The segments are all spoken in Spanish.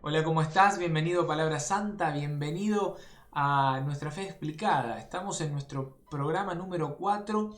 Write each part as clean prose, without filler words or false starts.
Hola, ¿cómo estás? Bienvenido a Palabra Santa, bienvenido a Nuestra Fe Explicada. Estamos en nuestro programa número 4,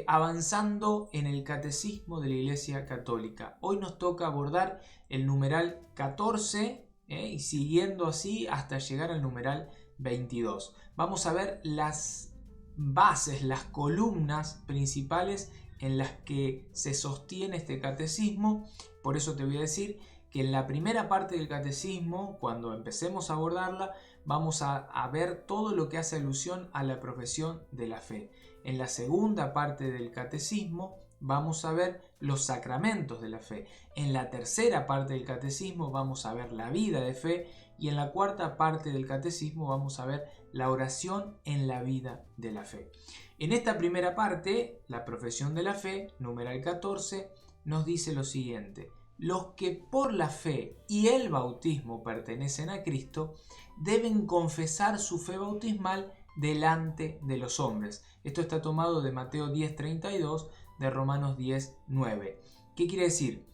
avanzando en el Catecismo de la Iglesia Católica. Hoy nos toca abordar el numeral 14 y siguiendo así hasta llegar al numeral 22. Vamos a ver las bases, las columnas principales en las que se sostiene este catecismo. Por eso te voy a decir que en la primera parte del catecismo, cuando empecemos a abordarla, vamos a ver todo lo que hace alusión a la profesión de la fe. En la segunda parte del catecismo vamos a ver los sacramentos de la fe. En la tercera parte del catecismo vamos a ver la vida de fe. Y en la cuarta parte del catecismo vamos a ver la oración en la vida de la fe. En esta primera parte, la profesión de la fe, numeral 14, nos dice lo siguiente: los que por la fe y el bautismo pertenecen a Cristo deben confesar su fe bautismal delante de los hombres. Esto está tomado de Mateo 10:32, de Romanos 10:9. ¿Qué quiere decir?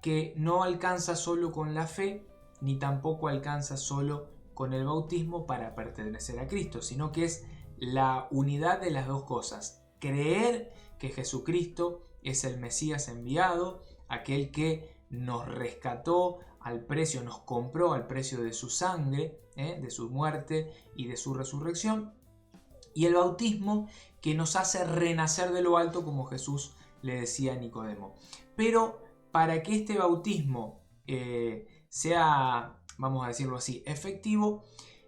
Que no alcanza solo con la fe, ni tampoco alcanza solo con el bautismo para pertenecer a Cristo, sino que es la unidad de las dos cosas. Creer que Jesucristo es el Mesías enviado, aquel que nos rescató al precio, nos compró al precio de su sangre, de su muerte y de su resurrección. Y el bautismo, que nos hace renacer de lo alto, como Jesús le decía a Nicodemo. Pero para que este bautismo sea, vamos a decirlo así, efectivo,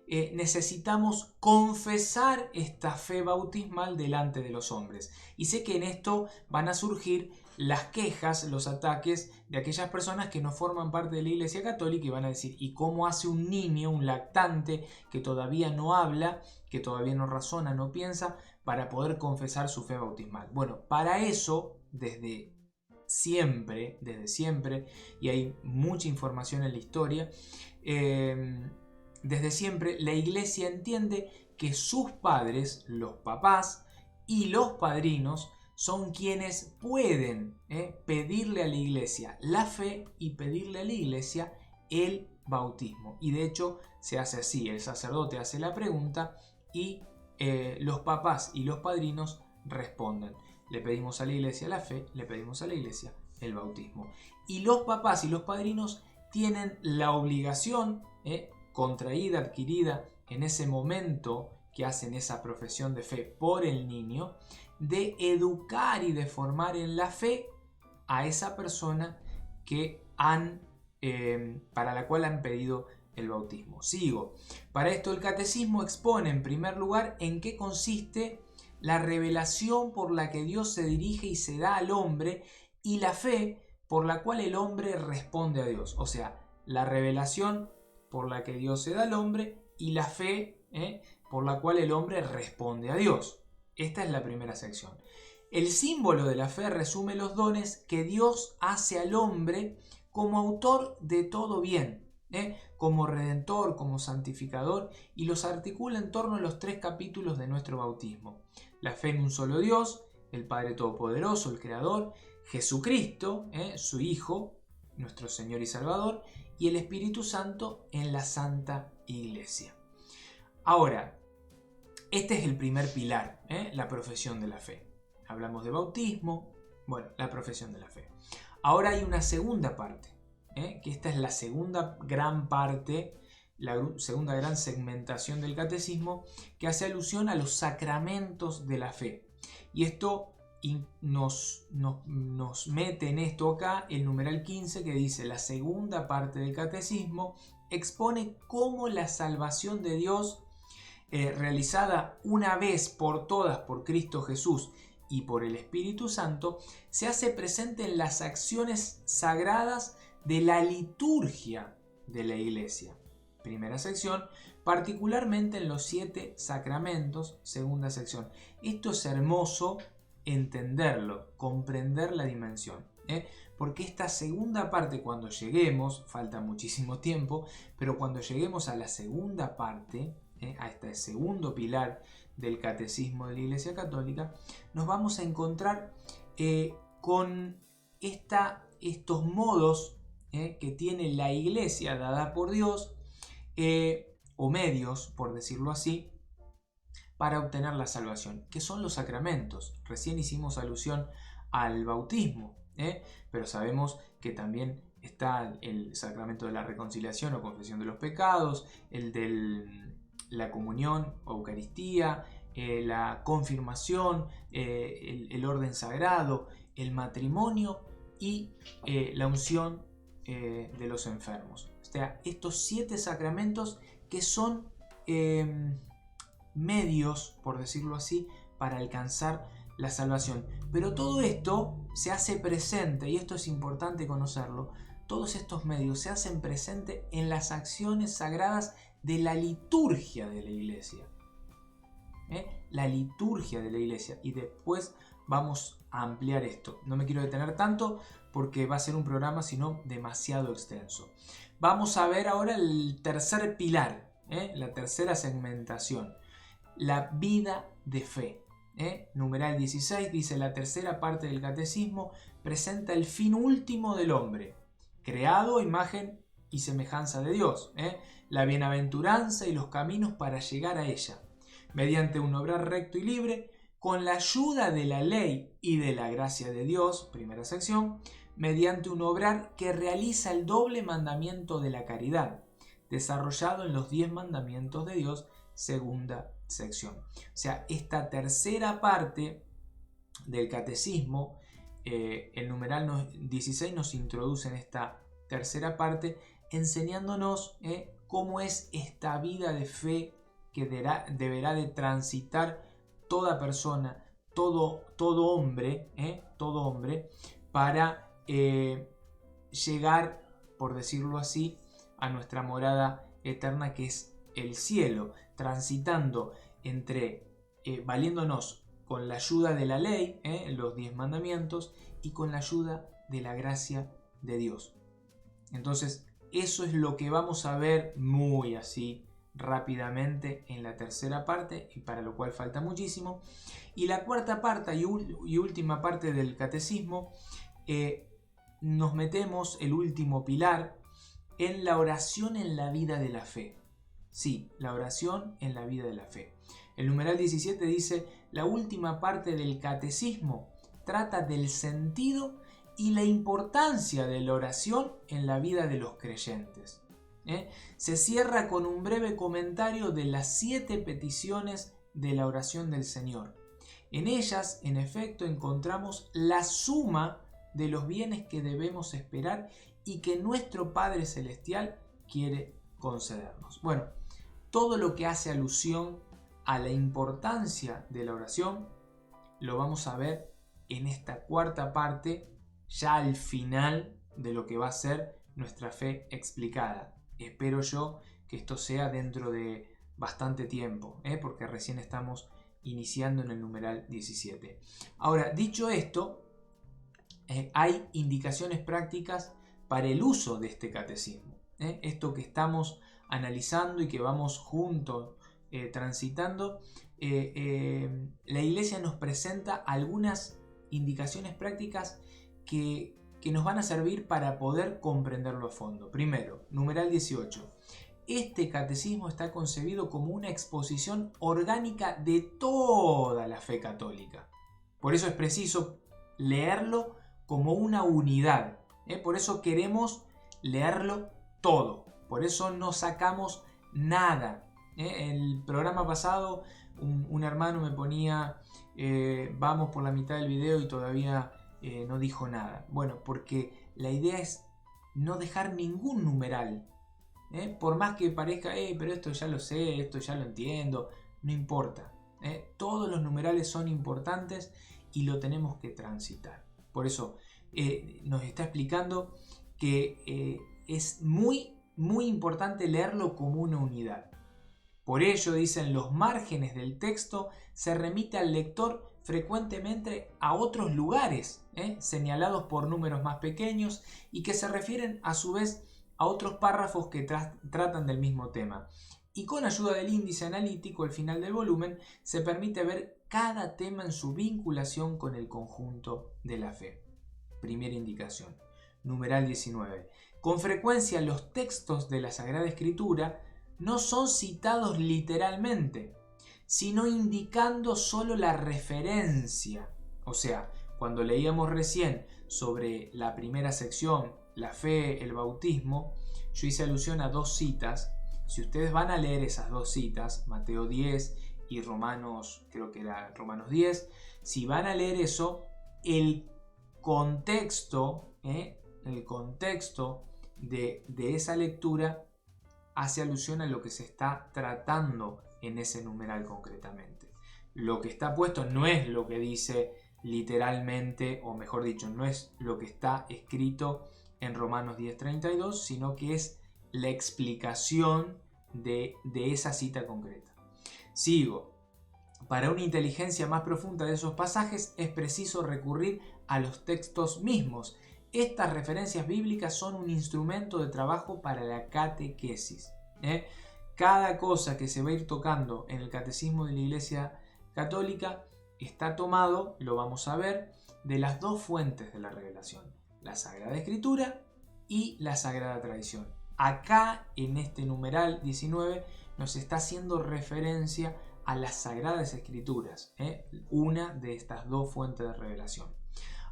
necesitamos confesar esta fe bautismal delante de los hombres. Y sé que en esto van a surgir las quejas, los ataques de aquellas personas que no forman parte de la Iglesia Católica y van a decir: ¿y cómo hace un niño, un lactante que todavía no habla, que todavía no razona, no piensa, para poder confesar su fe bautismal? Bueno, para eso, desde siempre, y hay mucha información en la historia, desde siempre la Iglesia entiende que sus padres, los papás y los padrinos, son quienes pueden pedirle a la Iglesia la fe y pedirle a la Iglesia el bautismo. Y de hecho se hace así: el sacerdote hace la pregunta y los papás y los padrinos responden. Le pedimos a la Iglesia la fe, le pedimos a la Iglesia el bautismo. Y los papás y los padrinos tienen la obligación, contraída, adquirida en ese momento que hacen esa profesión de fe por el niño, de educar y de formar en la fe a esa persona que para la cual han pedido el bautismo. Sigo. Para esto el catecismo expone en primer lugar en qué consiste la revelación por la que Dios se dirige y se da al hombre, y la fe por la cual el hombre responde a Dios. O sea, la revelación por la que Dios se da al hombre y la fe por la cual el hombre responde a Dios. Esta es la primera sección. El símbolo de la fe resume los dones que Dios hace al hombre como autor de todo bien, como redentor, como santificador, y los articula en torno a los 3 capítulos de nuestro bautismo: la fe en un solo Dios, el Padre Todopoderoso, el Creador; Jesucristo, su Hijo, nuestro Señor y Salvador; y el Espíritu Santo en la Santa Iglesia. Ahora, este es el primer pilar, la profesión de la fe. Hablamos de bautismo, bueno, la profesión de la fe. Ahora hay una segunda parte, que esta es la segunda gran parte, la segunda gran segmentación del catecismo, que hace alusión a los sacramentos de la fe. Y esto nos mete en esto acá el numeral 15, que dice: la segunda parte del catecismo expone cómo la salvación de Dios, realizada una vez por todas por Cristo Jesús y por el Espíritu Santo, se hace presente en las acciones sagradas de la liturgia de la Iglesia. Primera sección, particularmente en los 7 sacramentos. Segunda sección. Esto es hermoso entenderlo, comprender la dimensión, porque esta segunda parte, cuando lleguemos, falta muchísimo tiempo, pero cuando lleguemos a la segunda parte, a este segundo pilar del catecismo de la Iglesia Católica, nos vamos a encontrar con estos modos que tiene la iglesia dada por Dios, o medios, por decirlo así, para obtener la salvación, que son los sacramentos. Recién hicimos alusión al bautismo, pero sabemos que también está el sacramento de la reconciliación o confesión de los pecados, el de la comunión o Eucaristía, la confirmación, el orden sagrado, el matrimonio y la unción de los enfermos. O sea, estos 7 sacramentos que son medios, por decirlo así, para alcanzar la salvación. Pero todo esto se hace presente, y esto es importante conocerlo, todos estos medios se hacen presente en las acciones sagradas de la liturgia de la iglesia. La liturgia de la iglesia. Y después vamos a ampliar esto. No me quiero detener tanto porque va a ser un programa sino demasiado extenso. Vamos a ver ahora el tercer pilar, la tercera segmentación. La vida de fe. Numeral 16 dice: la tercera parte del catecismo presenta el fin último del hombre, creado a imagen y semejanza de Dios, la bienaventuranza y los caminos para llegar a ella, mediante un obrar recto y libre, con la ayuda de la ley y de la gracia de Dios, primera sección, mediante un obrar que realiza el doble mandamiento de la caridad, desarrollado en los 10 mandamientos de Dios, segunda sección. O sea, esta tercera parte del catecismo, el numeral 16 nos introduce en esta tercera parte, enseñándonos cómo es esta vida de fe que deberá de transitar toda persona, todo hombre, para llegar, por decirlo así, a nuestra morada eterna, que es el cielo, transitando valiéndonos con la ayuda de la ley, los 10 mandamientos, y con la ayuda de la gracia de Dios. Entonces, eso es lo que vamos a ver muy así rápidamente en la tercera parte, y para lo cual falta muchísimo. Y la cuarta parte y última parte del catecismo, nos metemos, el último pilar, en la oración en la vida de la fe. Sí, la oración en la vida de la fe. El numeral 17 dice: la última parte del catecismo trata del sentido y la importancia de la oración en la vida de los creyentes. Se cierra con un breve comentario de las 7 peticiones de la oración del Señor. En ellas, en efecto, encontramos la suma de los bienes que debemos esperar y que nuestro Padre Celestial quiere concedernos. Bueno, todo lo que hace alusión a la importancia de la oración lo vamos a ver en esta cuarta parte, ya al final de lo que va a ser nuestra fe explicada. Espero yo que esto sea dentro de bastante tiempo, porque recién estamos iniciando en el numeral 17. Ahora, dicho esto, hay indicaciones prácticas para el uso de este catecismo. Esto que estamos analizando y que vamos juntos transitando, la Iglesia nos presenta algunas indicaciones prácticas que nos van a servir para poder comprenderlo a fondo. Primero, numeral 18. Este catecismo está concebido como una exposición orgánica de toda la fe católica. Por eso es preciso leerlo como una unidad. Por eso queremos leerlo todo. Por eso no sacamos nada. El programa pasado un hermano me ponía vamos por la mitad del video y todavía no dijo nada. Bueno, porque la idea es no dejar ningún numeral. Por más que parezca, pero esto ya lo sé, esto ya lo entiendo, no importa. Todos los numerales son importantes y lo tenemos que transitar. Por eso nos está explicando que es muy, muy importante leerlo como una unidad. Por ello, dicen, los márgenes del texto se remite al lector frecuentemente a otros lugares, señalados por números más pequeños y que se refieren a su vez a otros párrafos que tratan del mismo tema. Y con ayuda del índice analítico al final del volumen se permite ver cada tema en su vinculación con el conjunto de la fe. Primera indicación. numeral 19. Con frecuencia los textos de la Sagrada Escritura no son citados literalmente, sino indicando solo la referencia. O sea, cuando leíamos recién sobre la primera sección, la fe, el bautismo, yo hice alusión a dos citas. Si ustedes van a leer esas dos citas, Mateo 10 y Romanos, creo que era Romanos 10, si van a leer eso, el contexto de esa lectura hace alusión a lo que se está tratando en ese numeral concretamente. Lo que está puesto no es lo que dice literalmente, o mejor dicho, no es lo que está escrito en Romanos 10:32, sino que es la explicación de esa cita concreta. Sigo. Para una inteligencia más profunda de esos pasajes es preciso recurrir a los textos mismos. Estas referencias bíblicas son un instrumento de trabajo para la catequesis. Cada cosa que se va a ir tocando en el catecismo de la Iglesia Católica está tomado, lo vamos a ver, de las dos fuentes de la revelación, la Sagrada Escritura y la Sagrada Tradición. Acá, en este numeral 19, nos está haciendo referencia a las Sagradas Escrituras, una de estas dos fuentes de revelación.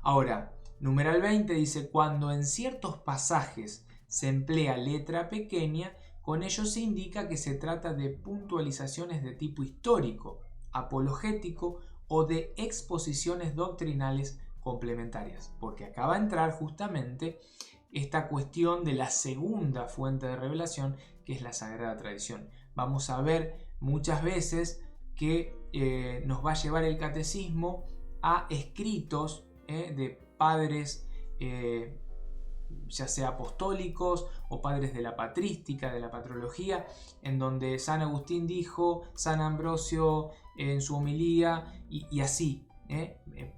Ahora, numeral 20 dice: cuando en ciertos pasajes se emplea letra pequeña, con ello se indica que se trata de puntualizaciones de tipo histórico, apologético o de exposiciones doctrinales complementarias, porque acá va a entrar justamente esta cuestión de la segunda fuente de revelación, que es la Sagrada Tradición. Vamos a ver muchas veces que nos va a llevar el catecismo a escritos de padres, ya sea apostólicos o padres de la patrística, de la patrología, en donde San Agustín dijo, San Ambrosio en su homilía, y así.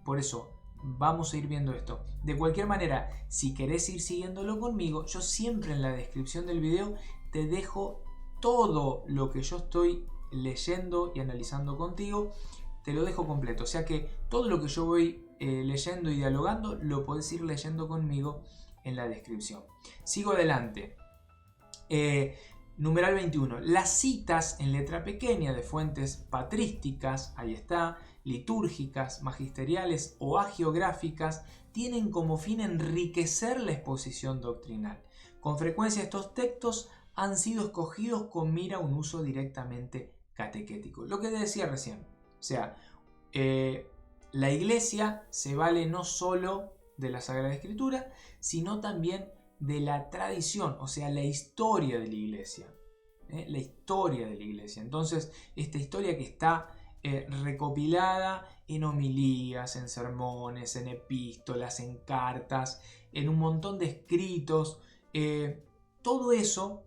Por eso vamos a ir viendo esto. De cualquier manera, si querés ir siguiéndolo conmigo, yo siempre en la descripción del video te dejo todo lo que yo estoy leyendo y analizando contigo, te lo dejo completo. O sea que todo lo que yo voy leyendo y dialogando lo podés ir leyendo conmigo en la descripción. Sigo adelante. Numeral 21. Las citas en letra pequeña de fuentes patrísticas, ahí está, litúrgicas, magisteriales o hagiográficas, tienen como fin enriquecer la exposición doctrinal. Con frecuencia estos textos han sido escogidos con mira a un uso directamente catequético. Lo que decía recién. O sea, la Iglesia se vale no solo de la Sagrada Escritura, sino también de la tradición, o sea, la historia de la Iglesia. La historia de la Iglesia. Entonces, esta historia que está recopilada en homilías, en sermones, en epístolas, en cartas, en un montón de escritos, todo eso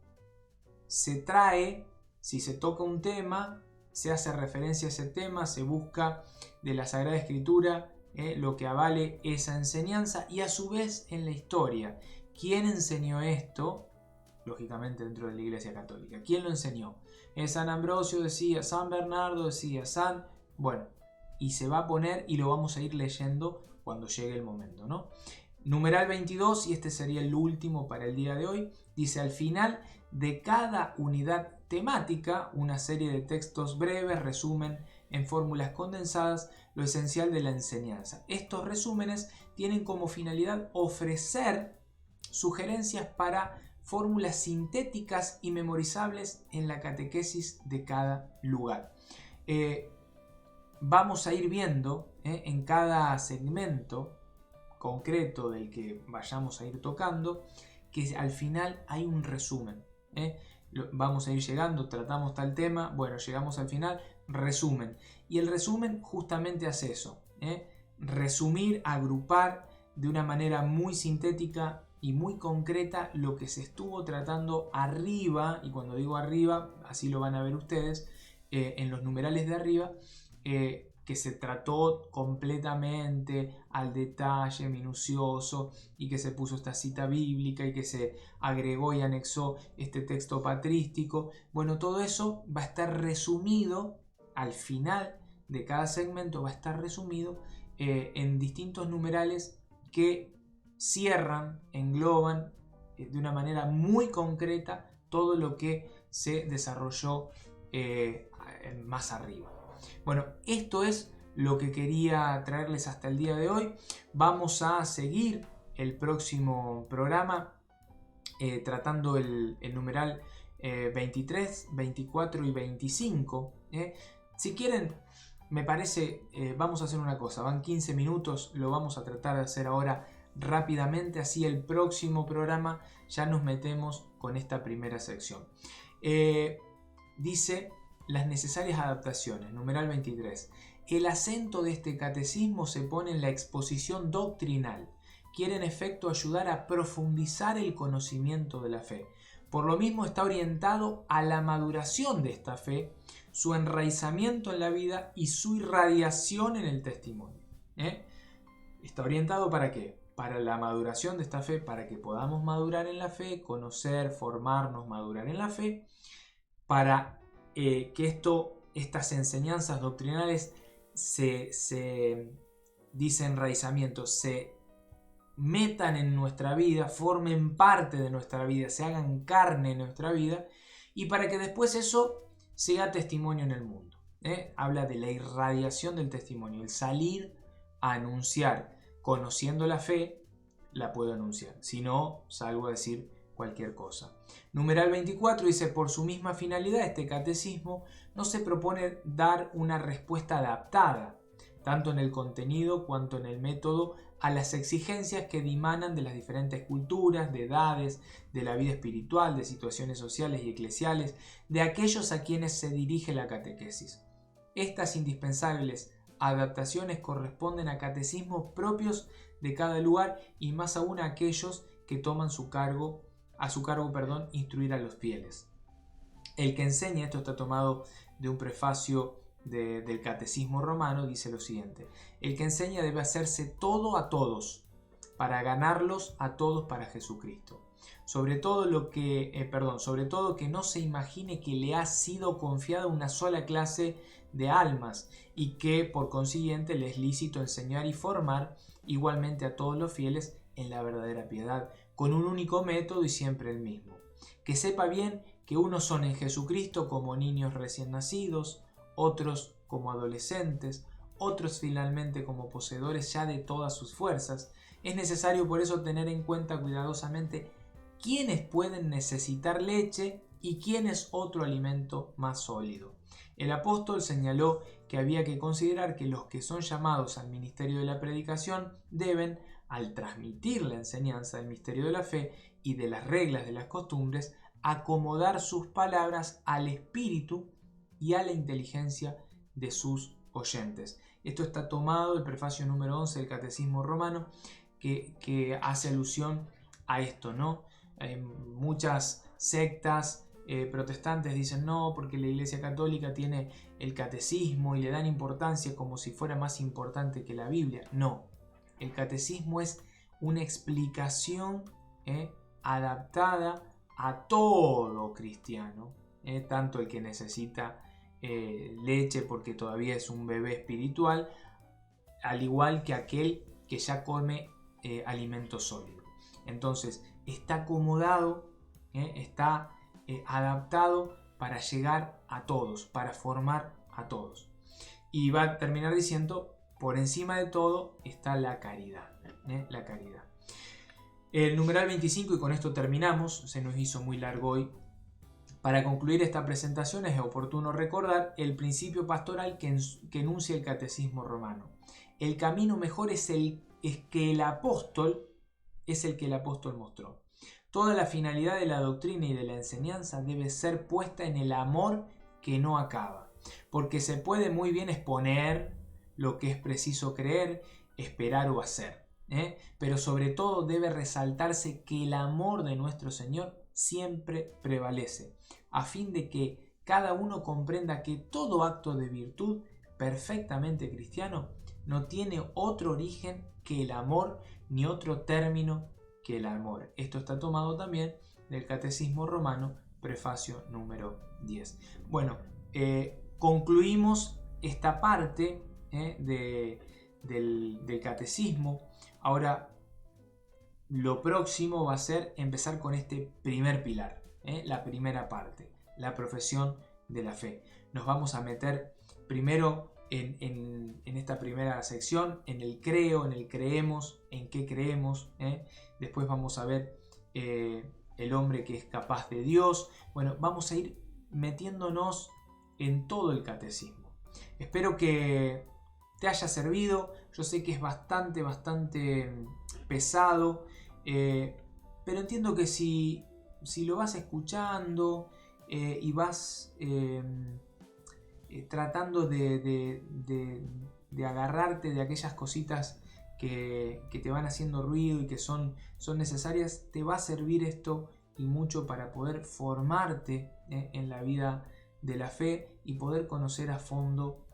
se trae, si se toca un tema, se hace referencia a ese tema, se busca de la Sagrada Escritura lo que avale esa enseñanza, y a su vez en la historia. ¿Quién enseñó esto? Lógicamente dentro de la Iglesia Católica. ¿Quién lo enseñó? San Ambrosio decía, San Bernardo decía, Bueno, y se va a poner y lo vamos a ir leyendo cuando llegue el momento, ¿no? Numeral 22, y este sería el último para el día de hoy, dice: al final de cada unidad temática, una serie de textos breves resumen en fórmulas condensadas lo esencial de la enseñanza. Estos resúmenes tienen como finalidad ofrecer sugerencias para fórmulas sintéticas y memorizables en la catequesis de cada lugar. Vamos a ir viendo en cada segmento concreto del que vayamos a ir tocando, que al final hay un resumen. Vamos a ir llegando, tratamos tal tema, bueno, llegamos al final, resumen. Y el resumen justamente hace eso, resumir, agrupar de una manera muy sintética y muy concreta lo que se estuvo tratando arriba, y cuando digo arriba, así lo van a ver ustedes, en los numerales de arriba, que se trató completamente al detalle minucioso, y que se puso esta cita bíblica y que se agregó y anexó este texto patrístico. Bueno, todo eso va a estar resumido al final de cada segmento, va a estar resumido en distintos numerales que cierran, engloban de una manera muy concreta todo lo que se desarrolló más arriba. Bueno, esto es lo que quería traerles hasta el día de hoy. Vamos a seguir el próximo programa tratando el numeral 23, 24 y 25. Si quieren, me parece, vamos a hacer una cosa, van 15 minutos, lo vamos a tratar de hacer ahora rápidamente, así el próximo programa ya nos metemos con esta primera sección. Dice las necesarias adaptaciones, numeral 23. El acento de este catecismo se pone en la exposición doctrinal. Quiere en efecto ayudar a profundizar el conocimiento de la fe. Por lo mismo está orientado a la maduración de esta fe, su enraizamiento en la vida y su irradiación en el testimonio. ¿Está orientado para qué? Para la maduración de esta fe, para que podamos madurar en la fe, conocer, formarnos, madurar en la fe, para que estas enseñanzas doctrinales dice enraizamiento, se metan en nuestra vida, formen parte de nuestra vida, se hagan carne en nuestra vida, y para que después eso sea testimonio en el mundo. Habla de la irradiación del testimonio, el salir a anunciar. Conociendo la fe, la puedo anunciar. Si no, salgo a decir cualquier cosa. Numeral 24 dice, por su misma finalidad, este catecismo no se propone dar una respuesta adaptada, tanto en el contenido cuanto en el método, a las exigencias que dimanan de las diferentes culturas, de edades, de la vida espiritual, de situaciones sociales y eclesiales, de aquellos a quienes se dirige la catequesis. Estas indispensables adaptaciones corresponden a catecismos propios de cada lugar y más aún a aquellos que toman a su cargo, instruir a los fieles. El que enseña, esto está tomado de un prefacio del Catecismo Romano, dice lo siguiente: el que enseña debe hacerse todo a todos, para ganarlos a todos para Jesucristo. Sobre todo que no se imagine que le ha sido confiada una sola clase de almas y que por consiguiente le es lícito enseñar y formar igualmente a todos los fieles en la verdadera piedad, con un único método y siempre el mismo. Que sepa bien que unos son en Jesucristo como niños recién nacidos, otros como adolescentes, otros finalmente como poseedores ya de todas sus fuerzas. Es necesario por eso tener en cuenta cuidadosamente quiénes pueden necesitar leche y quién es otro alimento más sólido. El apóstol señaló que había que considerar que los que son llamados al ministerio de la predicación deben, al transmitir la enseñanza del misterio de la fe y de las reglas de las costumbres, acomodar sus palabras al espíritu y a la inteligencia de sus oyentes. Esto está tomado del prefacio número 11 del Catecismo Romano, que hace alusión a esto, ¿no? Muchas sectas protestantes dicen no, porque la Iglesia Católica tiene el catecismo y le dan importancia como si fuera más importante que la Biblia. No, el catecismo es una explicación adaptada a todo cristiano, tanto el que necesita leche porque todavía es un bebé espiritual, al igual que aquel que ya come alimento sólido. Entonces está acomodado, está adaptado para llegar a todos, para formar a todos. Y va a terminar diciendo, por encima de todo está la caridad. La caridad. El numeral 25, y con esto terminamos, se nos hizo muy largo hoy. Para concluir esta presentación es oportuno recordar el principio pastoral que enuncia el Catecismo Romano. El camino mejor es el que el apóstol mostró. Toda la finalidad de la doctrina y de la enseñanza debe ser puesta en el amor que no acaba, porque se puede muy bien exponer lo que es preciso creer, esperar o hacer, pero sobre todo debe resaltarse que el amor de nuestro Señor siempre prevalece, a fin de que cada uno comprenda que todo acto de virtud perfectamente cristiano no tiene otro origen que el amor, ni otro término que el amor. Esto está tomado también del Catecismo Romano, prefacio número 10. Bueno, concluimos esta parte del catecismo. Ahora lo próximo va a ser empezar con este primer pilar, la primera parte, la profesión de la fe. Nos vamos a meter primero en esta primera sección, en el creo, en el creemos, en qué creemos. Después vamos a ver el hombre que es capaz de Dios. Bueno, vamos a ir metiéndonos en todo el catecismo. Espero que te haya servido. Yo sé que es bastante pesado, pero entiendo que si lo vas escuchando y vas tratando de agarrarte de aquellas cositas que te van haciendo ruido y que son necesarias, te va a servir esto y mucho para poder formarte en la vida de la fe y poder conocer a fondo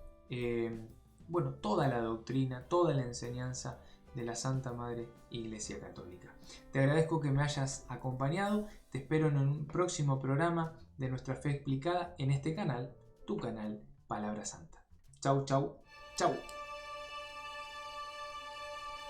toda la doctrina, toda la enseñanza de la Santa Madre Iglesia Católica. Te agradezco que me hayas acompañado, te espero en un próximo programa de Nuestra Fe Explicada en este canal, tu canal Palabra Santa. Chau, chau, chau.